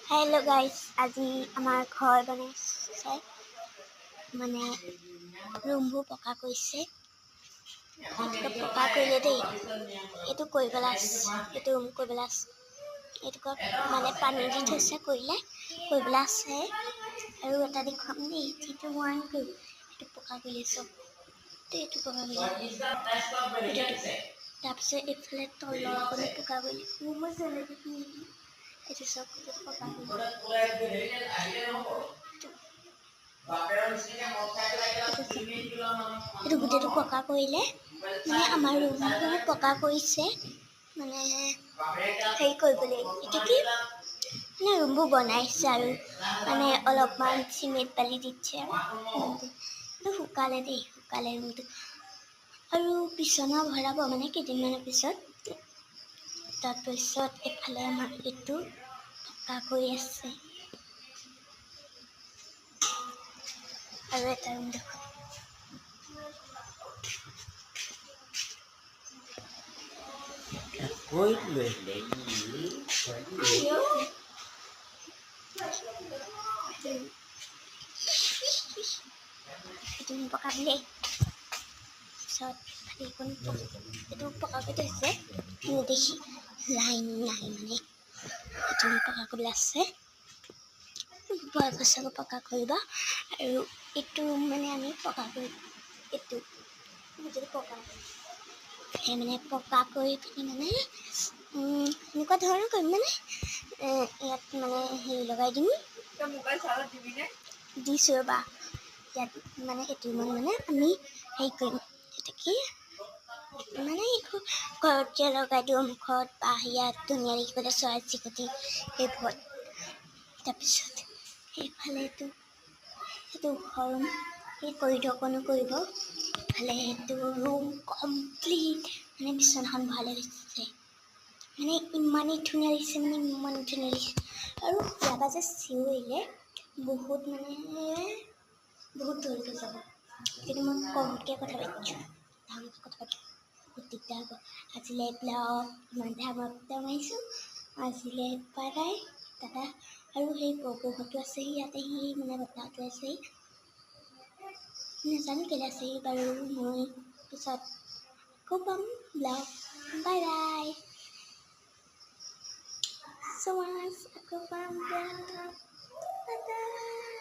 hello guys আজি আমাৰ ঘৰ বনাইছে মানে ৰুমবোৰ পকা কৰিছে ভালকৈ পকা কৰিলে দেই এইটো কৰিবলা এইটো ৰুম কৰিবলা এইটো মানে পানী দি থৈছে কৰিবলা আছে আৰু এটা দেখুৱাম দেই যিটো মই কৰিম এইটো পকা কৰিলে চব এইটো পকা কৰিলে তাৰপিছত এইফালে তলৰ অকণি পকা কৰিলে ৰুমৰ jalebi itu sok itu pokok itu গোটেইটো পকা কৰিলে মানে আমাৰ ৰুমটো পকা কৰিছে মানে হেৰি কৰিবলৈ এইটো কি মানে ৰুমবোৰ বনাইছে আৰু মানে অলপমান চিমেণ্ট বালি দিছে এইটো শুকালে দেই শুকালে ৰুমটো আৰু বিচনা ভৰাব মানে কেইদিনমানৰ পিছত তাৰপিছত এফালে আমাৰ এইটো পকা কৰি আছে আৰু এটা ৰুম দেখোন itu peka beli saat hari pun itu peka kita sih ini deh lain mana itu peka kebelas sih bahasa peka keba itu mana ini peka itu jadi peka মানে পকা কৰি পিনি মানে এনেকুৱা ধৰণৰ কৰিম মানে ইয়াত মানে হেৰি লগাই দিম দিছোঁ ৰ'বা ইয়াত মানে সেইটো মানে আমি হেৰি কৰিম এটা কি মানে এইটো ঘৰত যে লগাই দিওঁ মুখত বা ইয়াত ধুনীয়া দেখিবলৈ চৰাই চিৰিকটি সেইবোৰত তাৰপিছত সেইফালেতো সেইটো ৰুম সেই কৰিডৰকণো কৰিব ইফালে সেইটো ৰুম কমপ্লিট মানে বিচনাখন ভালে দিছে মানে ইমানেই ধুনীয়া দিছে মানে ইমান ধুনীয়া দিছে আৰু ইয়াৰ যে চিঞৰিলে বহুত মানে বহুত দূৰলৈ যাব কিন্তু মই কমকৈ কথা পাতিছোঁ ডাঙৰকৈ কথা পাতিছোঁ বহুত দিগদাৰ হ'ব আজিলৈ ব্লগ ইমান ডাঙৰকৈ মাৰিছোঁ আজিলৈ বাই দাদা আৰু সেই বৌহঁতো আছে ইয়াতে সি মানে বতাহটো আছে নাজানো কেলৈ আছে বাৰু মই পিছত আকৌ পাম blog bye bye so much আকৌ পাম ব্লগ বাই বাই